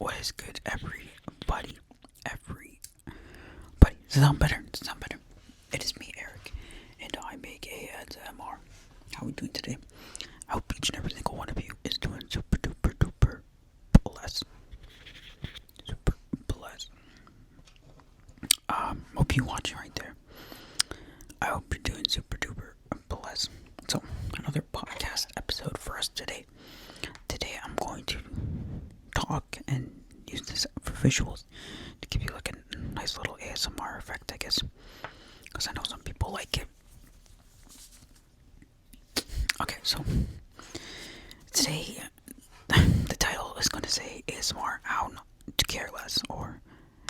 What is good, everybody? Everybody. Does it sound better? Does it sound better? It is me, Eric, and I make ASMR. How are we doing today? I hope each and every single one of you is doing super duper duper blessed. Super blessed. Hope you watching right there. I hope you're doing super duper blessed. So, another podcast episode for us today. Today I'm going to talk and use this for visuals to give you like a nice little ASMR effect, I guess, because I know some people like it. Okay, so today the title is going to say ASMR, how not to care less, or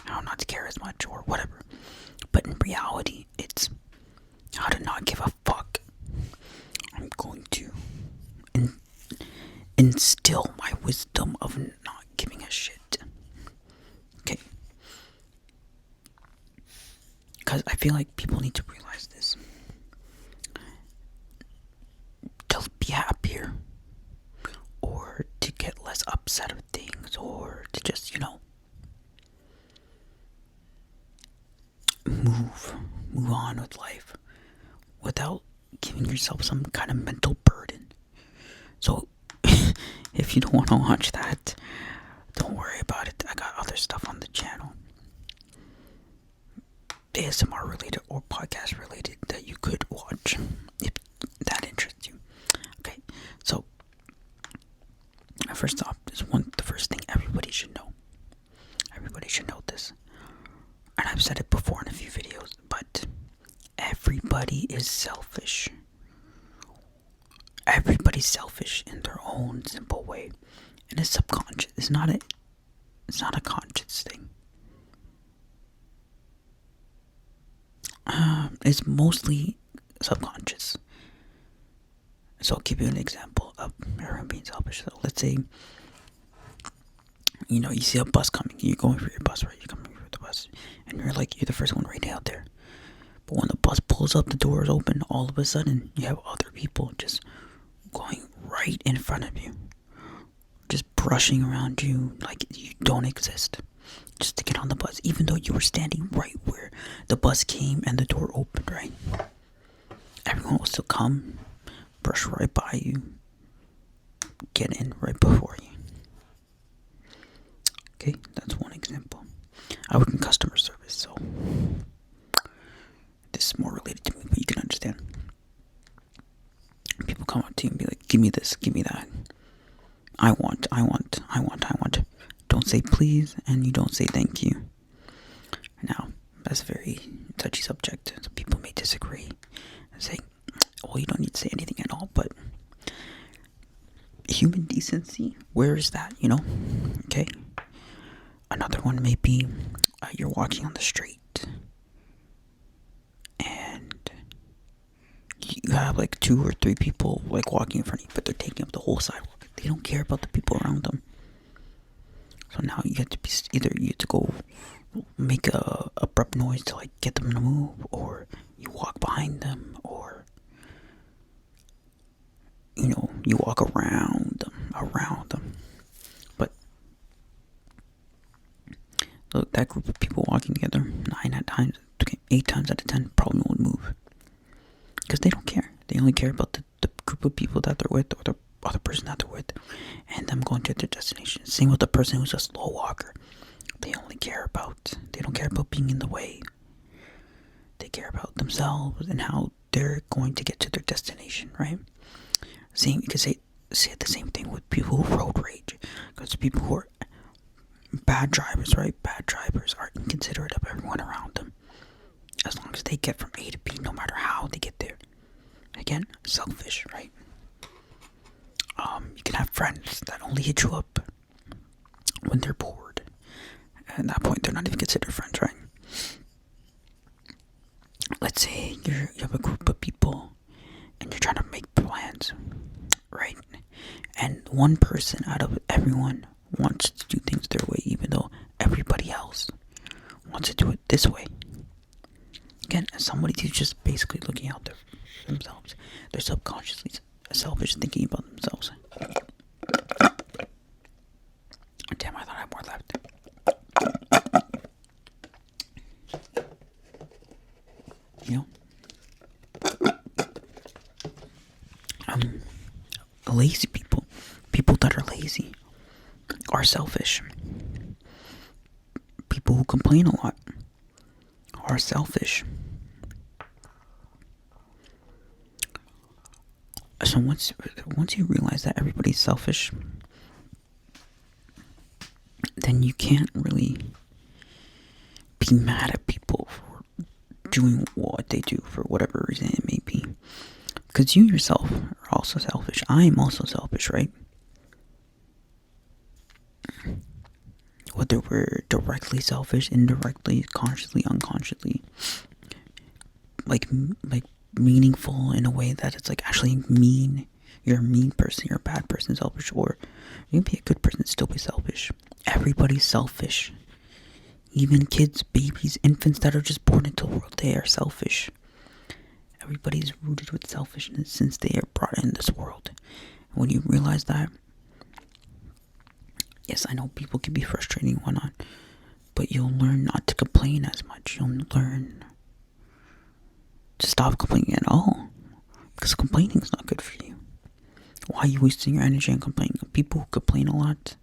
how not to care as much, or whatever. But in reality, it's how to not give a fuck. I'm going to instill my wisdom of not giving a shit. Okay. Because I feel like people need to realize this. To be happier, or to get less upset of things, or to just, move on with life without giving yourself some kind of mental burden. So, if you don't want to watch that, don't worry about it. I got other stuff on the channel, ASMR related or podcast related, that you could watch if that interests you. Okay, so first off, the first thing everybody should know. Everybody should know this, and I've said it before in a few videos, but everybody is selfish. Everybody's selfish in their own simple way, and it's subconscious. It's not a conscious thing. It's mostly subconscious. So I'll give you an example of everyone being selfish. So let's say, you see a bus coming. You're going for your bus, right? You're coming for the bus, and you're the first one right out there. But when the bus pulls up, the doors open. All of a sudden, you have other people just going right in front of you, just brushing around you like you don't exist, just to get on the bus, even though you were standing right where the bus came and the door opened, right? Everyone will still come, brush right by you, get in right before you. Okay, that's one example. I work in customer service, so this is more related to me, but you can understand. People come up to you and be like, give me this, give me that. I want. Don't say please, and you don't say thank you. Now, that's a very touchy subject. Some people may disagree and say, well, you don't need to say anything at all, but human decency, where is that, Okay? Another one may be, you're walking on the street, and you have like 2 or 3 people like walking in front of you, but they're taking up the whole sidewalk. They don't care about the people around them. So now you have to go make a abrupt noise to like get them to move, or you walk behind them, or you walk around them. But look, that group of people walking together, 8 times out of 10 probably won't move, because they don't care. They only care about the group of people that they're with, or the other person that they're with, and them going to their destination. Same with the person who's a slow walker. They don't care about being in the way. They care about themselves and how they're going to get to their destination, right? You could say the same thing with people who road rage, because people who are bad drivers, right? Bad drivers are inconsiderate of everyone around them, as long as they get from A to B, no matter how they get there. Again, selfish, right? You can have friends that only hit you up when they're bored. At that point, they're not even considered friends, right? Let's say you have a group of people and you're trying to make plans, right? And one person out of everyone wants to do things their way, even though everybody else wants to do it this way. Again, as somebody who's just basically looking out there for themselves, they're subconsciously selfish, thinking about themselves. Damn, I thought I had more left. People that are lazy are selfish. People who complain a lot are selfish. So once you realize that everybody's selfish, then you can't really be mad at people for doing what they do for whatever reason it may be. Because you yourself are also selfish. I am also selfish, right? Whether we're directly selfish, indirectly, consciously, unconsciously, like meaningful in a way that it's like actually mean. You're a mean person, you're a bad person, selfish, or you can be a good person and still be selfish. Everybody's selfish. Even kids, babies, infants that are just born into the world, they are selfish. Everybody's rooted with selfishness since they are brought in this world. And when you realize that, yes, I know people can be frustrating and whatnot, but you'll learn not to complain as much. You'll learn to stop complaining at all, because complaining is not good for you. Why are you wasting your energy on complaining? People who complain a lot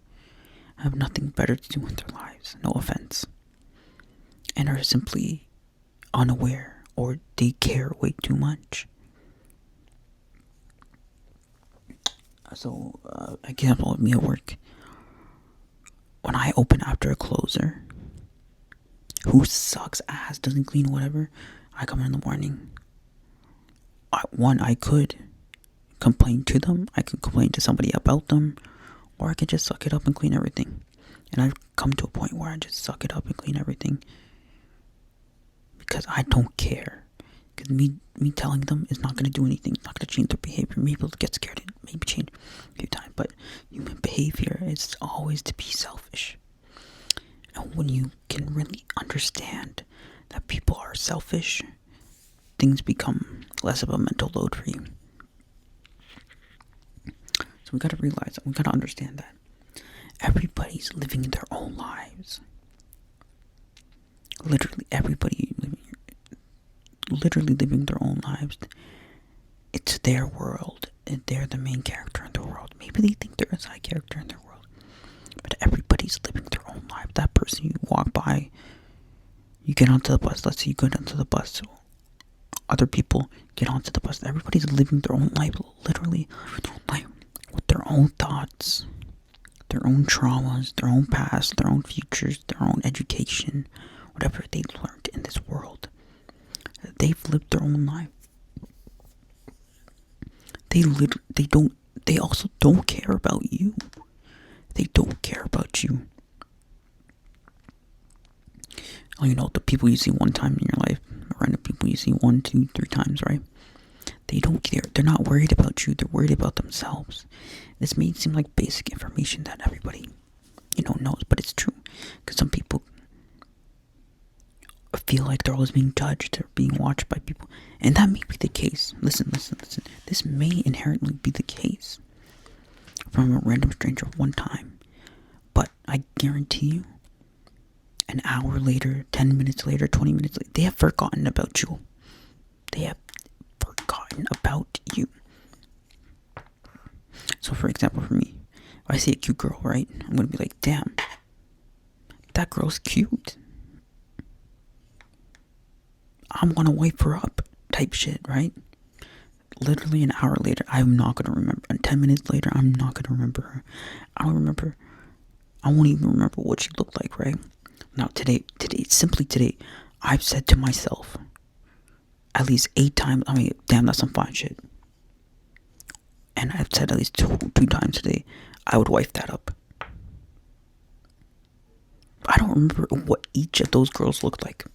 have nothing better to do with their lives, no offense, and are simply unaware, or they care way too much. So, example of me at work. When I open after a closer who sucks ass, doesn't clean, whatever, I come in the morning. I could complain to them, I could complain to somebody about them, or I could just suck it up and clean everything. And I've come to a point where I just suck it up and clean everything, because I don't care. Because me telling them is not going to do anything. It's not going to change their behavior. Maybe they'll get scared and maybe change a few times. But human behavior is always to be selfish. And when you can really understand that people are selfish, things become less of a mental load for you. So we got to realize that. We got to understand that everybody's living their own lives. Literally living their own lives. It's their world, and they're the main character in the world. Maybe they think they're a side character in their world, but everybody's living their own life. That person you walk by, you get onto the bus, let's say you get onto the bus, other people get onto the bus. Everybody's living their own life, literally with their own thoughts, their own traumas, their own past, their own futures, their own education, whatever they learned in this world. They've lived their own life. They also don't care about you. They don't care about you. Oh, the people you see one time in your life, random people you see 1, 2, 3 times, right? They don't care. They're not worried about you. They're worried about themselves. This may seem like basic information that everybody, knows, but it's true. Because some people feel like they're always being judged or being watched by people. And that may be the case. Listen. This may inherently be the case from a random stranger one time. But I guarantee you, an hour later, 10 minutes later, 20 minutes later, they have forgotten about you. They have forgotten about you. So for example, for me, if I see a cute girl, right, I'm going to be like, damn, that girl's cute. I'm gonna wipe her up type shit, right? Literally an hour later, I'm not gonna remember. And 10 minutes later, I'm not gonna remember her. I won't even remember what she looked like, right? Now today, simply today, I've said to myself at least 8 times, damn, that's some fine shit. And I've said at least two times today, I would wipe that up. I don't remember what each of those girls looked like.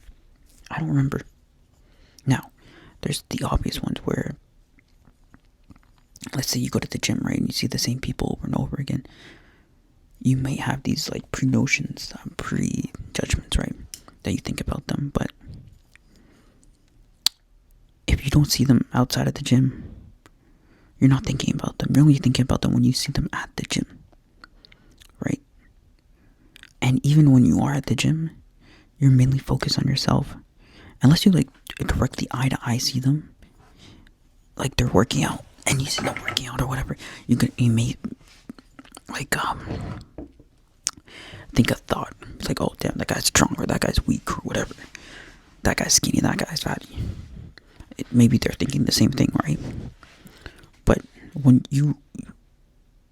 I don't remember. Now, there's the obvious ones where, let's say you go to the gym, right, and you see the same people over and over again. You may have these pre-notions, pre-judgments, right, that you think about them, but if you don't see them outside of the gym, you're not thinking about them. You're only thinking about them when you see them at the gym, right? And even when you are at the gym, you're mainly focused on yourself. Unless you directly eye to eye see them, like they're working out, and you see them working out or whatever, you may like think a thought. It's like, oh damn, that guy's strong, or that guy's weak, or whatever. That guy's skinny, that guy's fatty. Maybe they're thinking the same thing, right? But when you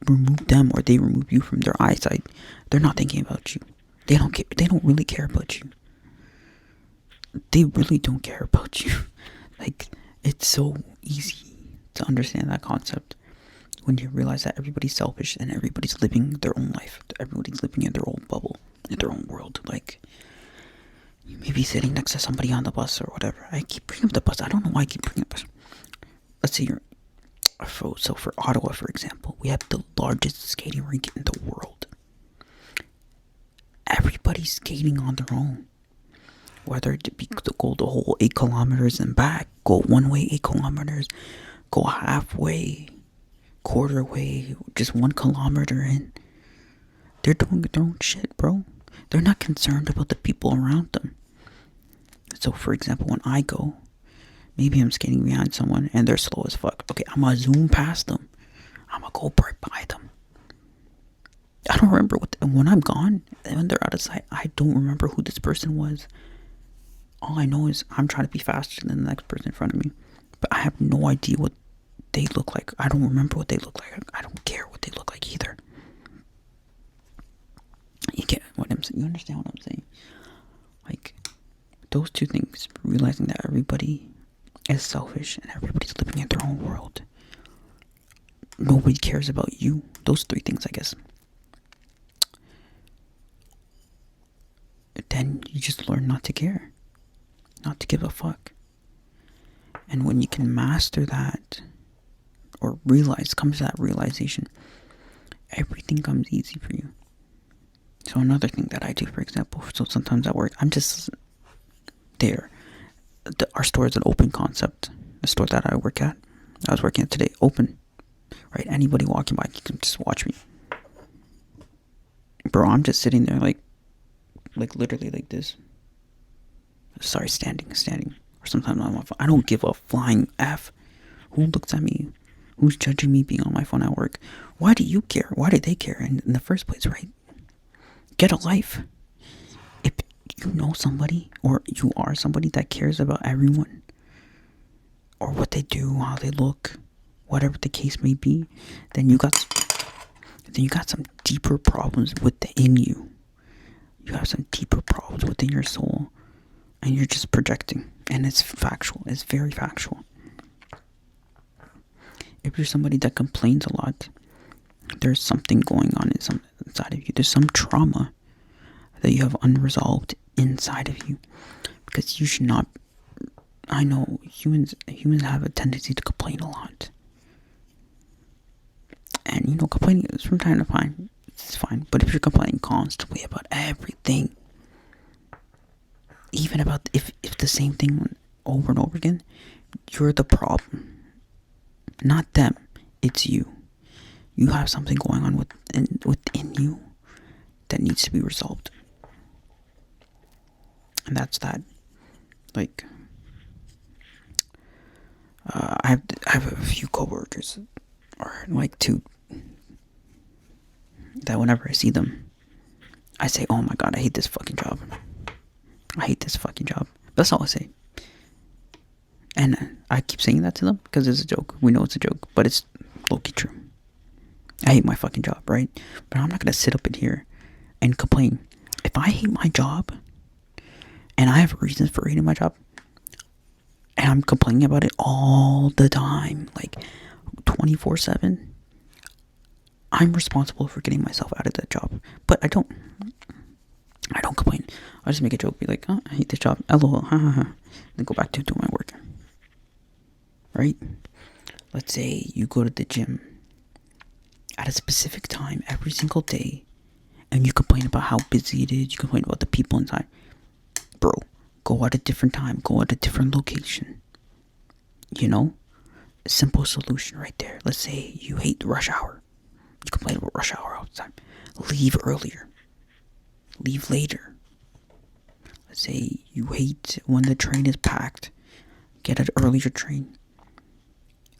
remove them, or they remove you from their eyesight, they're not thinking about you. They don't care. They don't really care about you. They really don't care about you. Like, it's so easy to understand that concept when you realize that everybody's selfish and everybody's living their own life. Everybody's living in their own bubble, in their own world. Like, you may be sitting next to somebody on the bus or whatever. I keep bringing up the bus. I don't know why I keep bringing up the bus. Let's say so for Ottawa, for example, we have the largest skating rink in the world. Everybody's skating on their own. Whether it be to go the whole 8 kilometers and back, go one way 8 kilometers, go halfway, quarter way, just 1 kilometer in. They're doing their own shit, bro. They're not concerned about the people around them. So, for example, when I go, maybe I'm skating behind someone and they're slow as fuck. Okay, I'm gonna zoom past them. I'm gonna go right by them. I don't remember when I'm gone, when they're out of sight, I don't remember who this person was. All I know is I'm trying to be faster than the next person in front of me. But I have no idea what they look like. I don't remember what they look like. I don't care what they look like either. You get what I'm saying? You understand what I'm saying? Like, those two things, realizing that everybody is selfish and everybody's living in their own world. Nobody cares about you. Those 3 things, I guess. Then you just learn not to care. Not to give a fuck. And when you can master that, or come to that realization, everything comes easy for you. So another thing that I do, for example, so sometimes at work, I'm just there. Our store is an open concept. The store that I work at, I was working at today, open. Right? Anybody walking by can just watch me. Bro, I'm just sitting there like literally like this. Sorry, standing. Or sometimes I'm on my phone. I don't give a flying F who looks at me, who's judging me being on my phone at work. Why do you care? Why do they care in the first place, right? Get a life. If you know somebody, or you are somebody that cares about everyone, or what they do, how they look, whatever the case may be, then you got some deeper problems within you. You have some deeper problems within your soul, and you're just projecting, and it's factual. It's very factual. If you're somebody that complains a lot, there's something going on inside of you. There's some trauma that you have unresolved inside of you, because you should not. I know humans have a tendency to complain a lot, and complaining is from time to time. It's fine, but if you're complaining constantly about everything, even about if the same thing over and over again, you're the problem. Not them, it's you. You have something going on within you that needs to be resolved. And that's that. Like, I have a few coworkers, or like 2, that whenever I see them, I say, oh my god, I hate this fucking job. I hate this fucking job. That's all I say. And I keep saying that to them because it's a joke. We know it's a joke, but it's low-key true. I hate my fucking job, right? But I'm not going to sit up in here and complain. If I hate my job, and I have reasons for hating my job, and I'm complaining about it all the time, like 24/7, I'm responsible for getting myself out of that job. But I don't complain. I just make a joke, be like, oh, I hate this job, lol, ha ha ha, then go back to doing my work. Right? Let's say you go to the gym at a specific time every single day, and you complain about how busy it is, you complain about the people inside. Bro, go at a different time, go at a different location. A simple solution right there. Let's say you hate rush hour. You complain about rush hour all the time. Leave earlier. Leave later. Let's say you hate when the train is packed. Get an earlier train.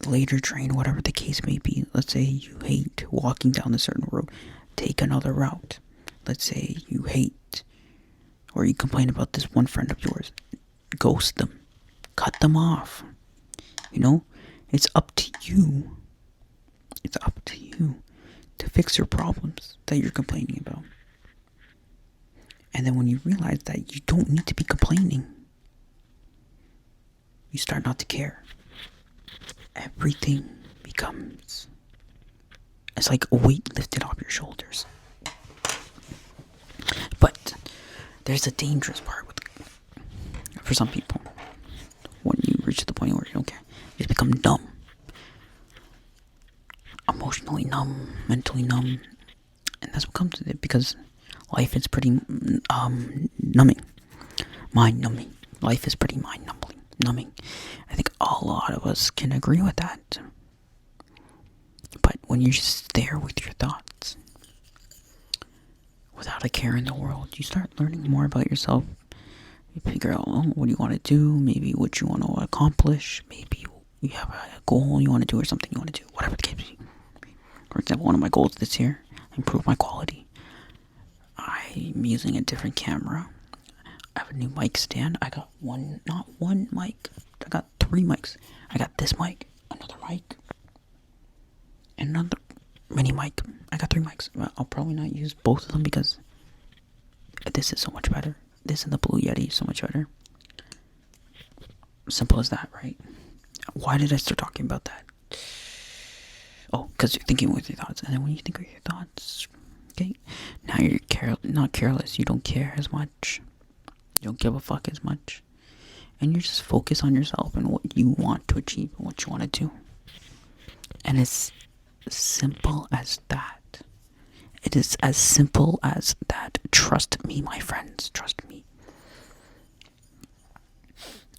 later train, whatever the case may be. Let's say you hate walking down a certain road. Take another route. Let's say you hate or you complain about this one friend of yours. Ghost them. Cut them off. It's up to you. It's up to you to fix your problems that you're complaining about. And then when you realize that you don't need to be complaining, you start not to care. Everything becomes... It's like a weight lifted off your shoulders. But there's a dangerous part for some people. When you reach the point where you don't care, you just become numb. Emotionally numb, mentally numb. And that's what comes with it, because life is pretty numbing. Mind numbing. Life is pretty mind numbing. I think a lot of us can agree with that. But when you're just there with your thoughts, without a care in the world, you start learning more about yourself. You figure out what you want to do, maybe what you want to accomplish, maybe you have a goal you want to do or something you want to do, whatever the case may be. For example, one of my goals this year, improve my quality. I'm using a different camera. I have a new mic stand. I got not one mic. I got 3 mics. I got this mic, another mic, and another mini mic. I got 3 mics. I'll probably not use both of them because this is so much better. This and the Blue Yeti is so much better. Simple as that, right? Why did I start talking about that? Oh, because you're thinking with your thoughts. And then when you think with your thoughts, okay, now you're not careless. You don't care as much. You don't give a fuck as much. And you just focus on yourself and what you want to achieve and what you want to do. And it's simple as that. It is as simple as that. Trust me, my friends. Trust me.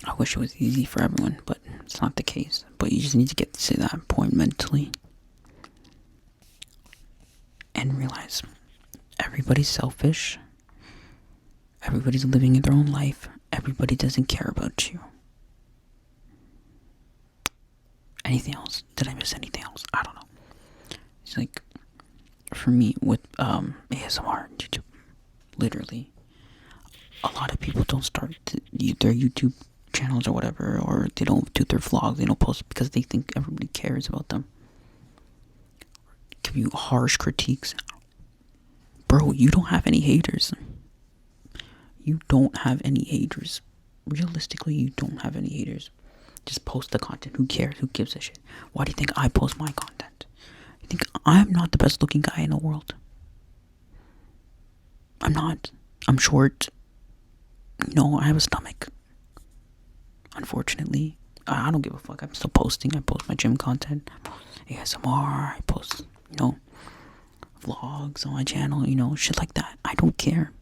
I wish it was easy for everyone, but it's not the case. But you just need to get to that point mentally and realize everybody's selfish. Everybody's living their own life. Everybody doesn't care about you. Anything else? Did I miss anything else? I don't know. It's like, for me, with ASMR and YouTube, literally, a lot of people don't start their YouTube channels or whatever, or they don't do their vlogs, they don't post because they think everybody cares about them. Give you harsh critiques. Bro, you don't have any haters. You don't have any haters. Realistically, you don't have any haters. Just post the content. Who cares? Who gives a shit? Why do you think I post my content? You think I'm not the best looking guy in the world? I'm not. I'm short. I have a stomach. Unfortunately, I don't give a fuck. I'm still posting. I post my gym content, ASMR. I post, vlogs on my channel. Shit like that. I don't care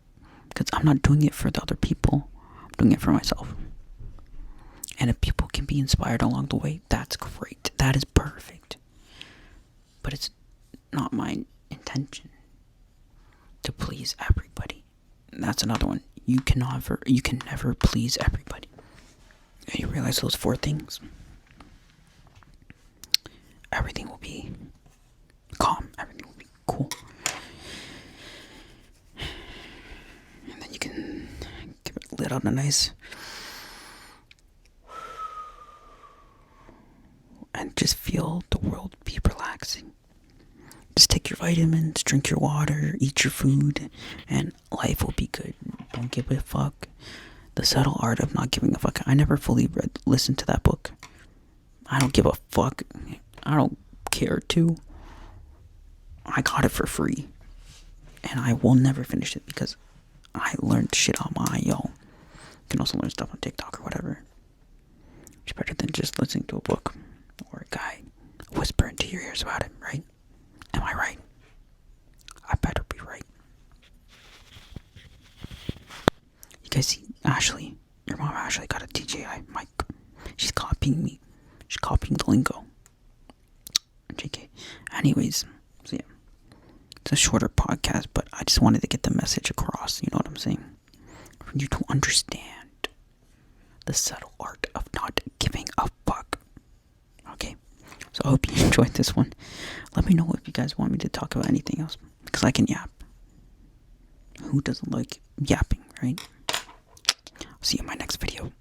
because I'm not doing it for the other people. I'm doing it for myself. And if people can be inspired along the way, that's great. That is perfect. But it's not my intention to please everybody. That's another one. You can never please everybody. And you realize those 4 things, everything will be calm. Everything will be cool. And then you can let out a nice and just feel the world be relaxing. Just take your vitamins, drink your water, eat your food, and life will be good. Don't give a fuck. The Subtle Art of Not Giving a Fuck. I never fully listened to that book. I don't give a fuck. I don't care to. I got it for free. And I will never finish it because I learned shit on my own. You can also learn stuff on TikTok or whatever. It's better than just listening to a book or a guy whisper into your ears about it, right? Am I right? I better be right. You guys see Ashley? Your mom Ashley got a DJI mic. She's copying me. She's copying the lingo. JK. Anyways, so yeah. It's a shorter podcast, but I just wanted to get the message across. You know what I'm saying? For you to understand the subtle art of not giving a fuck. Okay? So I hope you enjoyed this one. Let me know if you guys want me to talk about anything else, because I can yap. Who doesn't like yapping, right? See you in my next video.